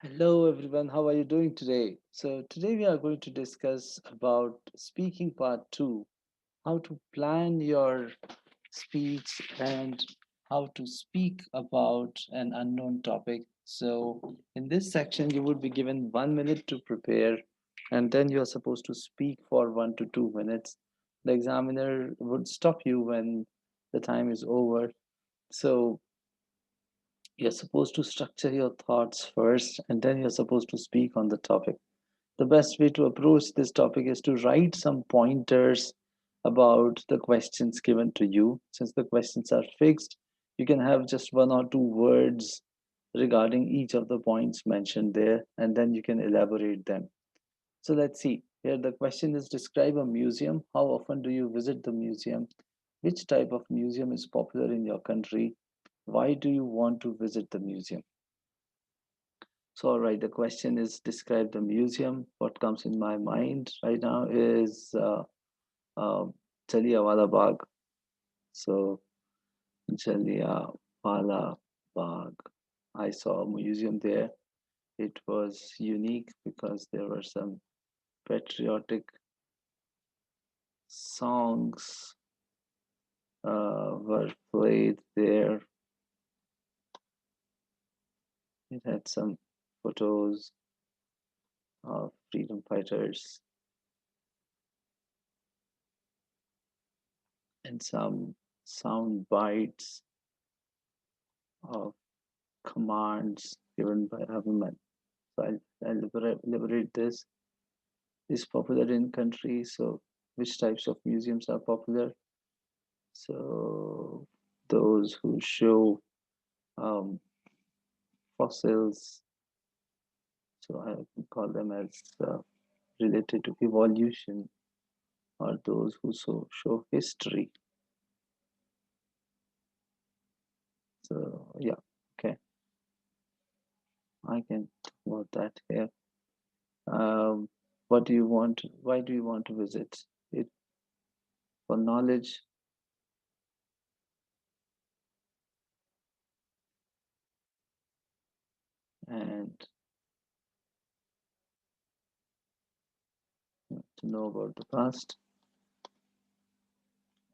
Hello everyone, how are you doing today? So today we are going to discuss about speaking part 2, how to plan your speech and how to speak about an unknown topic. So in this section you would be given 1 minute to prepare and then you are supposed to speak for 1 to 2 minutes. The examiner would stop you when the time is over. So you're supposed to structure your thoughts first and then you're supposed to speak on the topic. The best way to approach this topic is to write some pointers about the questions given to you. Since the questions are fixed, you can have just one or two words regarding each of the points mentioned there, and then you can elaborate them. So let's see. Here the question is, describe a museum. How often do you visit the museum? Which type of museum is popular in your country? Why do you want to visit the museum? So, all right, the question is describe the museum. What comes in my mind right now is uh, Jallianwala Bagh. So, Jallianwala Bagh. I saw a museum there. It was unique because there were some patriotic songs were played there. It had some photos of freedom fighters and some sound bites of commands given by government. So I'll elaborate this. Is popular in country. So which types of museums are popular? So those who show um, fossils. So I call them as related to evolution, or those who show history. So yeah, okay, I can talk about that here. Um, what do you want? Why do you want to visit it? For knowledge and to know about the past.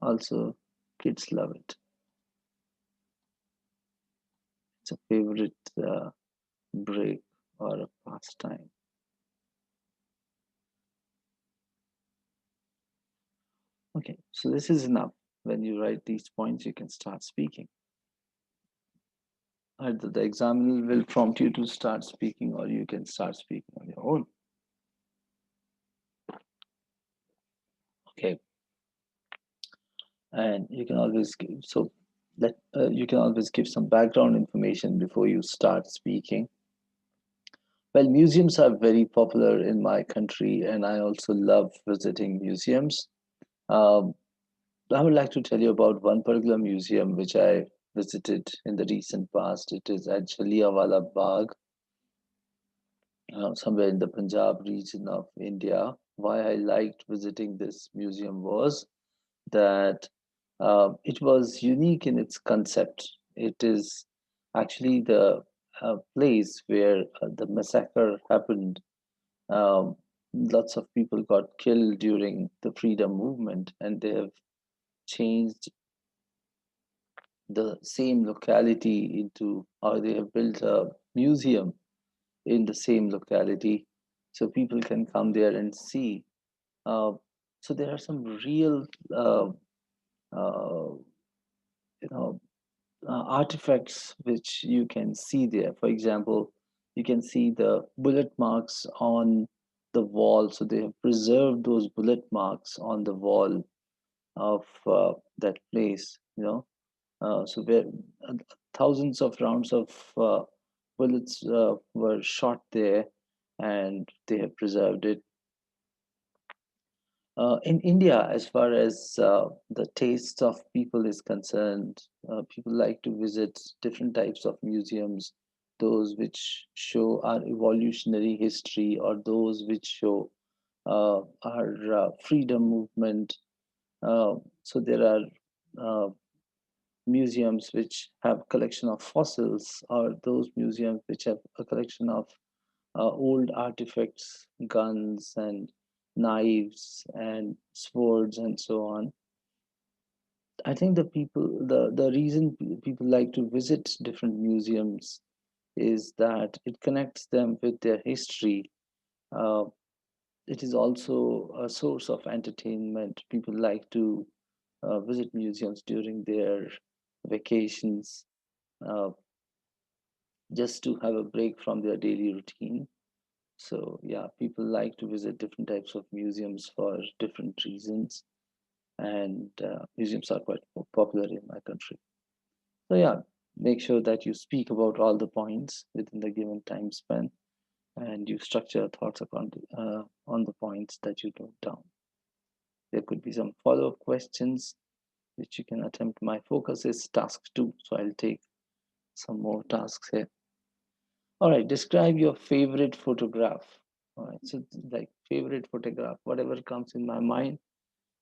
Also, kids love it. It's a favorite break or a pastime. Okay, so this is enough. When you write these points, you can start speaking. Either the examiner will prompt you to start speaking, or you can start speaking on your own. Okay, and you can always give so that you can always give some background information before you start speaking. Well, museums are very popular in my country, and I also love visiting museums. Um, I would like to tell you about one particular museum which I visited in the recent past. It is at Jallianwala Bagh, somewhere in the Punjab region of India. Why I liked visiting this museum was that it was unique in its concept. It is actually the place where the massacre happened. Um, Lots of people got killed during the freedom movement, and they have changed the same locality into, or they have built a museum in the same locality so people can come there and see. Uh, so there are some real, uh, you know, artifacts which you can see there. For example, you can see the bullet marks on the wall. So they have preserved those bullet marks on the wall of that place. So where uh, thousands of rounds of bullets were shot there, and they have preserved it. In India, as far as the taste of people is concerned, people like to visit different types of museums, those which show our evolutionary history or those which show our freedom movement. So there are uh, museums which have collection of fossils, or those museums which have a collection of old artifacts, guns and knives and swords and so on. I think the reason people like to visit different museums is that it connects them with their history. Uh, it is also a source of entertainment. People like to visit museums during their vacations, uh, just to have a break from their daily routine. So, yeah, people like to visit different types of museums for different reasons, and museums are quite popular in my country. So, yeah, make sure that you speak about all the points within the given time span, and you structure your thoughts on the points that you note down. There could be some follow up questions which you can attempt. My focus is task two, so I'll take some more tasks here. All right, describe your favorite photograph. All right, so like favorite photograph, whatever comes in my mind.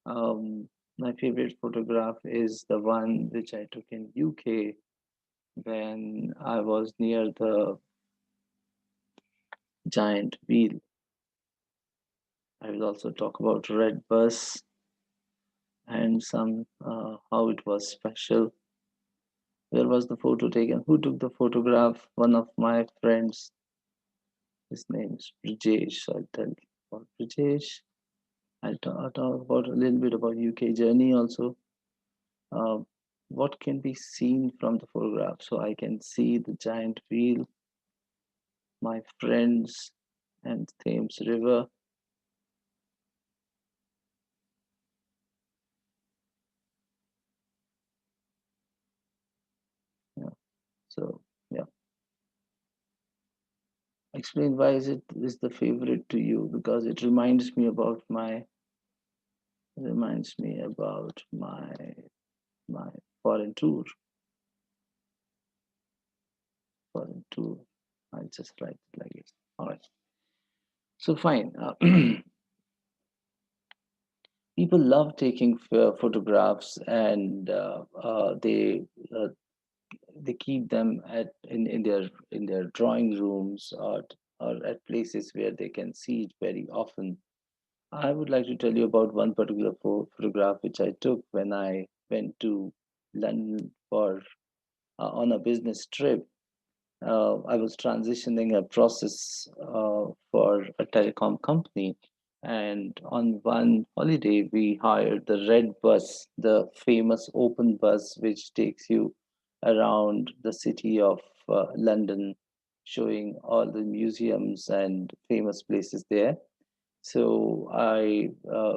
My favorite photograph is the one which I took in UK when I was near the giant wheel. I will also talk about red bus and some how it was special. Where was the photo taken? Who took the photograph? One of my friends. His name is Brijesh. So I'll tell you about Brijesh. I'll talk about a little bit about UK journey also. Uh, what can be seen from the photograph? So I can see the giant wheel, my friends, and Thames River. Yeah. So yeah, explain why is the favorite to you, because it reminds me about my foreign tour. Foreign tour. I'll just write it like this. All right. So fine. People love taking photographs, and uh, they keep them in their drawing rooms, or at places where they can see it very often. I would like to tell you about one particular photograph which I took when I went to London for on a business trip. I was transitioning a process for a telecom company. And on one holiday, we hired the red bus, the famous open bus, which takes you around the city of London, showing all the museums and famous places there. So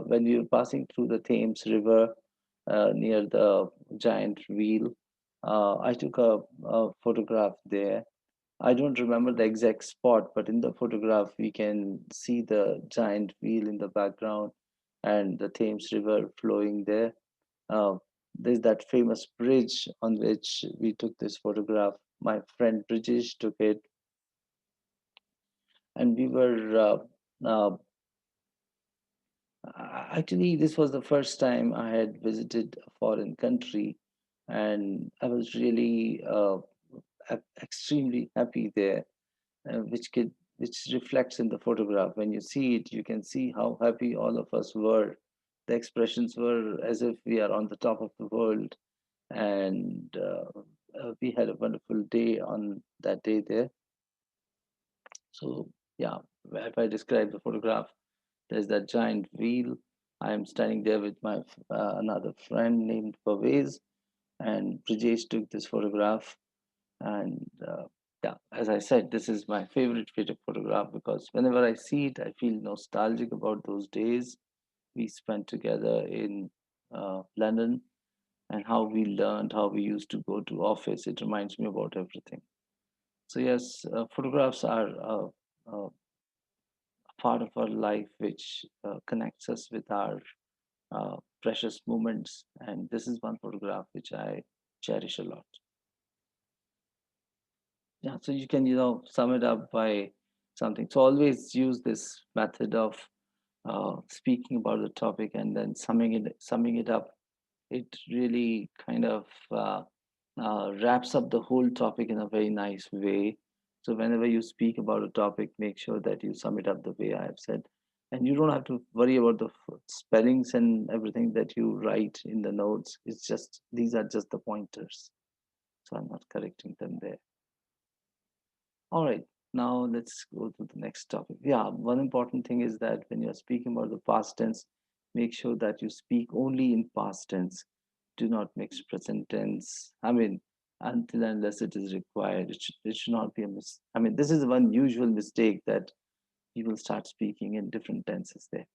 when we were passing through the Thames River near the giant wheel, I took a photograph there. I don't remember the exact spot, but in the photograph, we can see the giant wheel in the background and the Thames River flowing there. Uh, there's that famous bridge on which we took this photograph. My friend Brijesh took it, and we were actually, this was the first time I had visited a foreign country, and I was really extremely happy there, which reflects in the photograph. When you see it, you can see how happy all of us were. The expressions were as if we are on the top of the world, and we had a wonderful day on that day there. So yeah, if I describe the photograph, there's that giant wheel. I am standing there with my another friend named Pavez, and Brijesh took this photograph. And yeah, as I said, this is my favorite photograph because whenever I see it, I feel nostalgic about those days we spent together in London, and how we learned, how we used to go to office. It reminds me about everything. So yes, photographs are a part of our life which connects us with our precious moments. And this is one photograph which I cherish a lot. Yeah, so you can, sum it up by something. So always use this method of speaking about the topic and then summing it up. It really kind of wraps up the whole topic in a very nice way. So whenever you speak about a topic, make sure that you sum it up the way I have said. And you don't have to worry about the spellings and everything that you write in the notes. It's just, these are just the pointers. So I'm not correcting them there. All right, now let's go to the next topic. Yeah, one important thing is that when you're speaking about the past tense, make sure that you speak only in past tense. Do not mix present tense. I mean, until and unless it is required, it should not be a I mean, this is one usual mistake that people start speaking in different tenses there.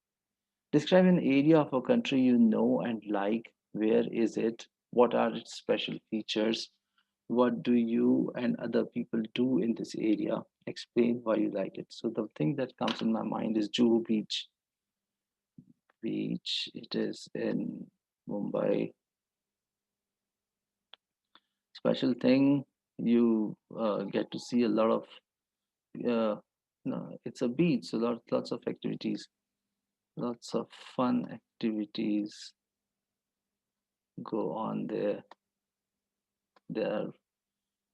Describe an area of a country you know and like. Where is it? What are its special features? What do you and other people do in this area? Explain why you like it. So the thing that comes in my mind is Juhu Beach. Beach. It is in Mumbai. Special thing, you get to see a lot of. Uh, no, it's a beach, so lots of activities, lots of fun activities go on there. There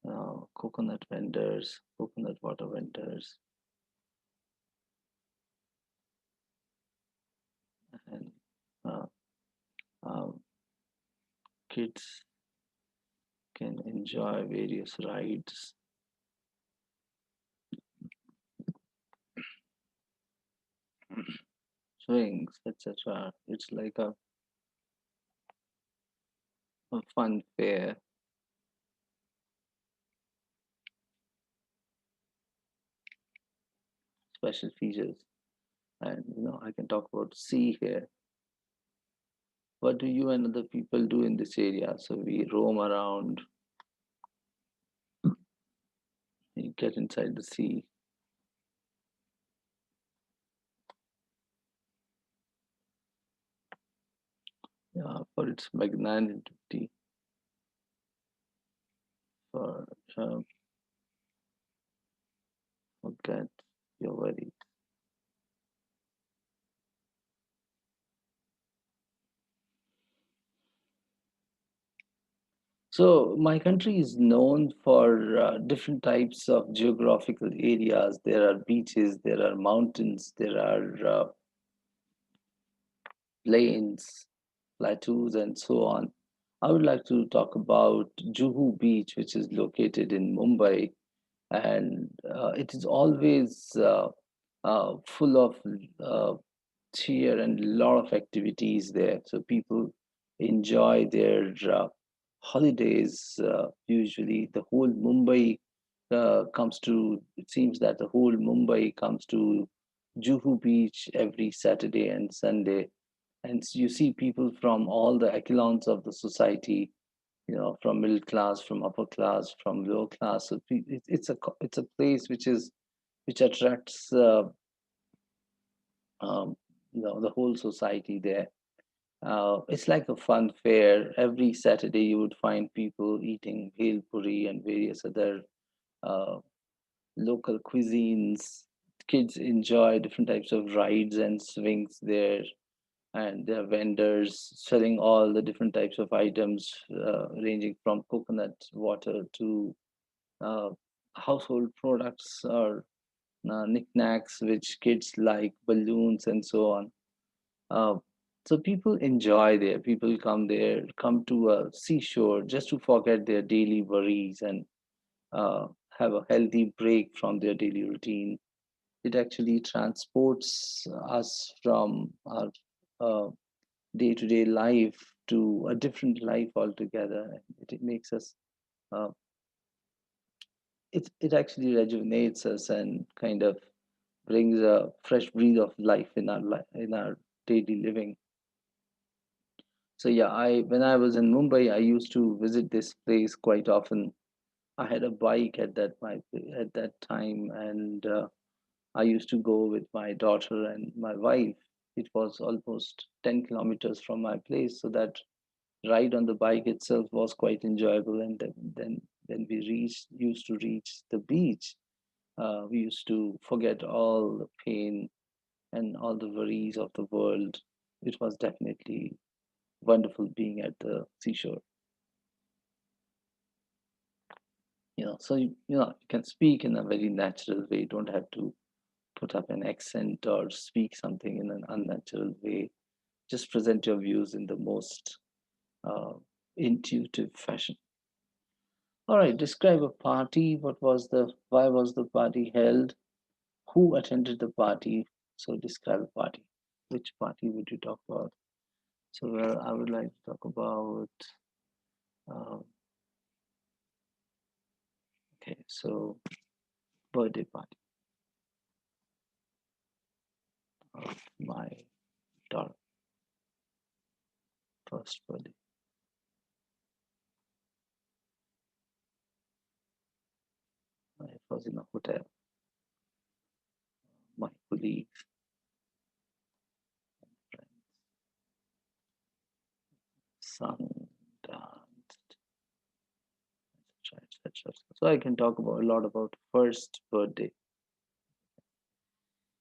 are coconut vendors, coconut water vendors, and uh, um, kids can enjoy various rides, swings, etc. It's like a fun fair, special features. And I can talk about sea here. What do you and other people do in this area? So we roam around, we get inside the sea. For its magnanimity, for forget your worries. So my country is known for different types of geographical areas. There are beaches, there are mountains, there are plains, plateaus, and so on. I would like to talk about Juhu Beach, which is located in Mumbai, and it is always full of uh, cheer and a lot of activities there. So people enjoy their holidays. Usually, the whole Mumbai comes to. It seems that the whole Mumbai comes to Juhu Beach every Saturday and Sunday, and you see people from all the echelons of the society. From middle class, from upper class, from lower class. So it's a place which attracts um, the whole society there. It's like a fun fair. Every Saturday, you would find people eating bhel puri and various other uh, local cuisines. Kids enjoy different types of rides and swings there, and there are vendors selling all the different types of items, ranging from coconut water to uh, household products or knickknacks, which kids like, balloons, and so on. Uh, so people enjoy there. People come there, come to a seashore just to forget their daily worries and have a healthy break from their daily routine. It actually transports us from our day-to-day life to a different life altogether. It makes us. Uh, it actually rejuvenates us and kind of brings a fresh breath of life in our in our daily living. So yeah, I when I was in Mumbai, I used to visit this place quite often. I had a bike at that time, and I used to go with my daughter and my wife. It was almost 10 kilometers from my place, so that ride on the bike itself was quite enjoyable. And then we used to reach the beach. We used to forget all the pain and all the worries of the world. It was definitely wonderful being at the seashore. So you can speak in a very natural way. You don't have to put up an accent or speak something in an unnatural way. Just present your views in the most uh, intuitive fashion. All right, describe a party. Why was the party held? Who attended the party? So describe a party. Which party would you talk about? So, well, I would like to talk about, uh, okay, so birthday party of my daughter, first birthday. It was in a hotel. My colleagues, friends, sung, danced, etc., etc. So I can talk about a lot about first birthday.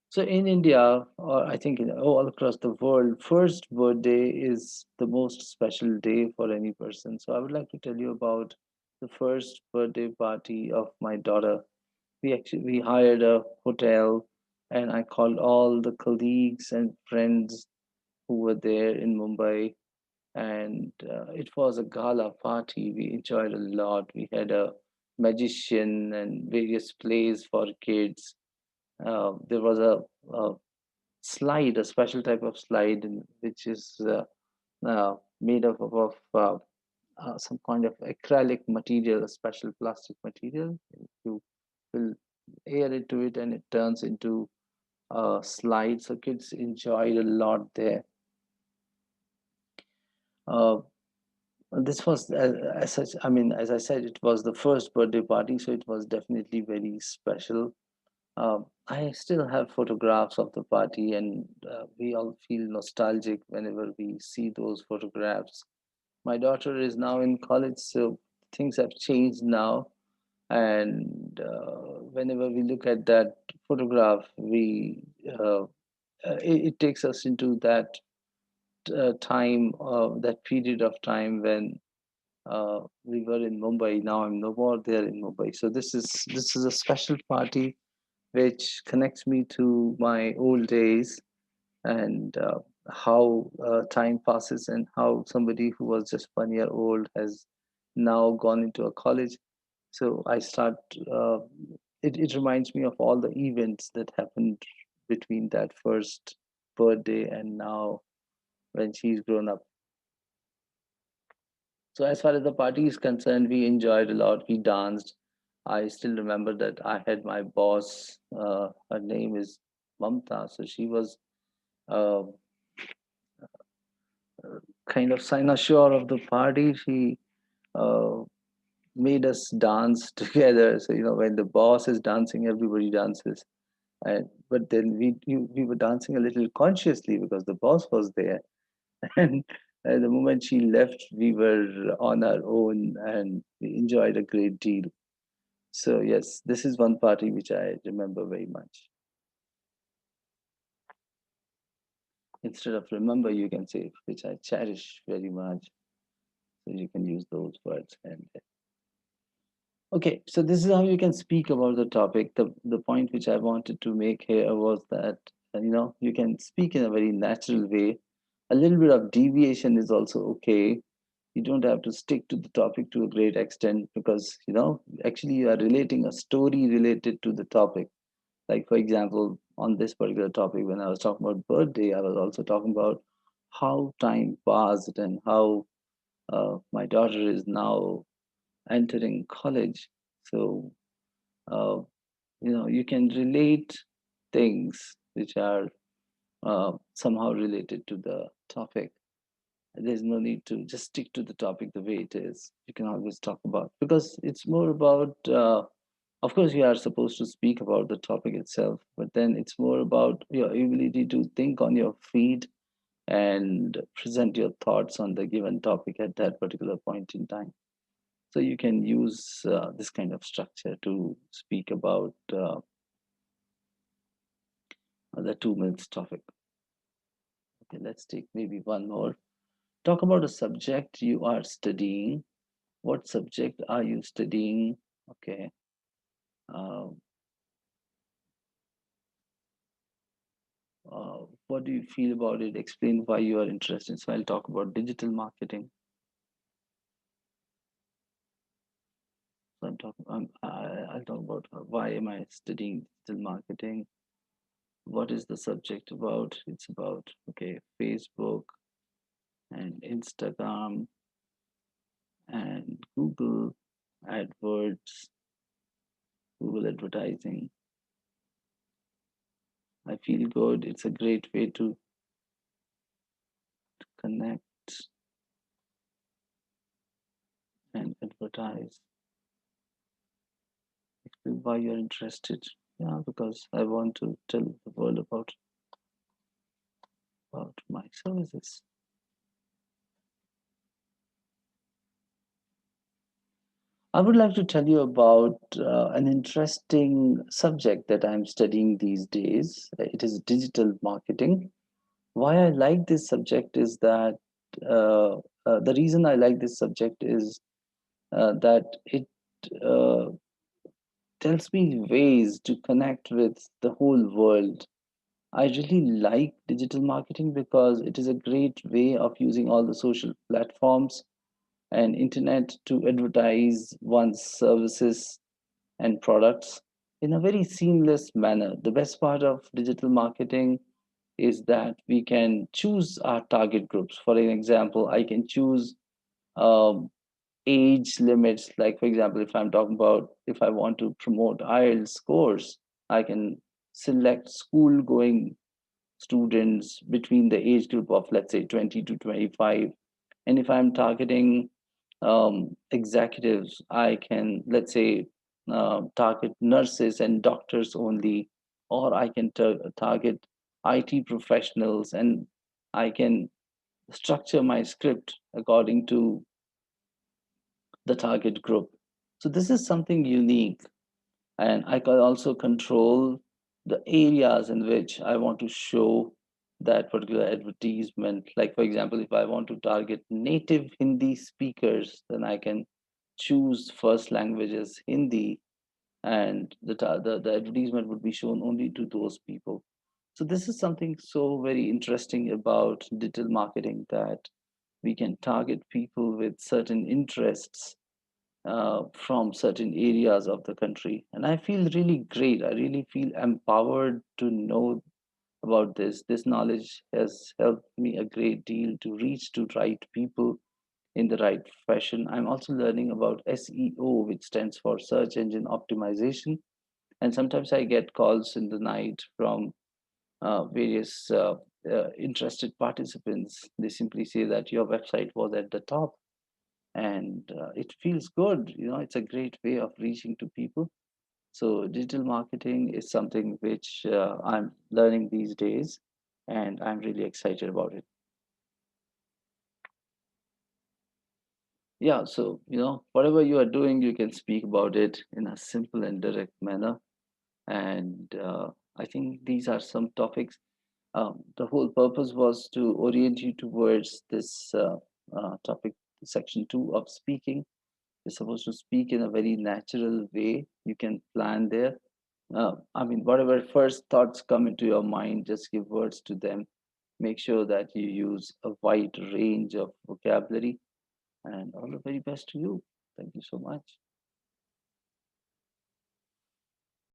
So in India, or I think all across the world, first birthday is the most special day for any person. So I would like to tell you about the first birthday party of my daughter. We hired a hotel, and I called all the colleagues and friends who were there in Mumbai, and it was a gala party. We enjoyed a lot. We had a magician and various plays for kids. There was a slide, a special type of slide, which is made of some kind of acrylic material, a special plastic material. You will air into it, and it turns into a slide. So kids enjoyed a lot there. Uh, this was as such. I mean, as I said, it was the first birthday party, so it was definitely very special. I still have photographs of the party, and we all feel nostalgic whenever we see those photographs. My daughter is now in college, so things have changed now. And whenever we look at that photograph, it takes us into that time, that period of time when we were in Mumbai. Now I'm no more there in Mumbai. So this is a special party which connects me to my old days, and how time passes, and how somebody who was just 1 year old has now gone into a college. So I start, uh, it reminds me of all the events that happened between that first birthday and now when she's grown up. So as far as the party is concerned, we enjoyed a lot. We danced. I still remember that I had my boss. Her name is Mamta. So she was uh, kind of cynosure of the party. She uh, made us dance together. So when the boss is dancing, everybody dances. But then we were dancing a little consciously because the boss was there. And the moment she left, we were on our own, and we enjoyed a great deal. So yes, this is one party which I remember very much. Instead of remember, you can say which I cherish very much. So you can use those words. And okay, so this is how you can speak about the topic. The point which I wanted to make here was that you can speak in a very natural way. A little bit of deviation is also okay. You don't have to stick to the topic to a great extent, because actually you are relating a story related to the topic. Like, for example, on this particular topic, when I was talking about birthday, I was also talking about how time passed, and how my daughter is now entering college. So uh, you can relate things which are somehow related to the topic. There's no need to just stick to the topic the way it is. You can always talk about, because it's more about, of course you are supposed to speak about the topic itself, but then it's more about your ability to think on your feet and present your thoughts on the given topic at that particular point in time. So you can use this kind of structure to speak about the 2 minutes topic. Okay, let's take maybe one more. Talk about a subject you are studying. What subject are you studying? Okay. Uh, what do you feel about it? Explain why you are interested. So I'll talk about digital marketing. So I'll talk about why am I studying digital marketing? What is the subject about? It's about, okay, Facebook and Instagram and Google AdWords, Google advertising. I feel good. It's a great way to connect and advertise. Explain why you're interested. Yeah, because I want to tell the world about my services. I would like to tell you about an interesting subject that I'm studying these days. It is digital marketing. Why I like this subject is that the reason I like this subject is that it uh, tells me ways to connect with the whole world. I really like digital marketing because it is a great way of using all the social platforms and internet to advertise one's services and products in a very seamless manner. The best part of digital marketing is that we can choose our target groups. For an example, I can choose um, age limits. Like, for example, if I'm talking about if I want to promote IELTS course, I can select school going students between the age group of, let's say, 20 to 25. And if I'm targeting executives, I can, let's say, target nurses and doctors only, or I can target IT professionals, and I can structure my script according to the target group. So this is something unique, and I can also control the areas in which I want to show that particular advertisement. Like, for example, if I want to target native Hindi speakers, then I can choose first languages Hindi, and the advertisement would be shown only to those people. So this is something so very interesting about digital marketing, that we can target people with certain interests from certain areas of the country. And I feel really great. I really feel empowered to know about this. This knowledge has helped me a great deal to reach to right people in the right fashion. I'm also learning about SEO, which stands for search engine optimization. And sometimes I get calls in the night from various interested participants. They simply say that your website was at the top, and it feels good. It's a great way of reaching to people. So digital marketing is something which I'm learning these days, and I'm really excited about it. Yeah, so whatever you are doing, you can speak about it in a simple and direct manner. And I think these are some topics. The whole purpose was to orient you towards this topic, section 2 of speaking. You're supposed to speak in a very natural way. You can plan there. I mean, whatever first thoughts come into your mind, just give words to them. Make sure that you use a wide range of vocabulary, and all the very best to you. Thank you so much.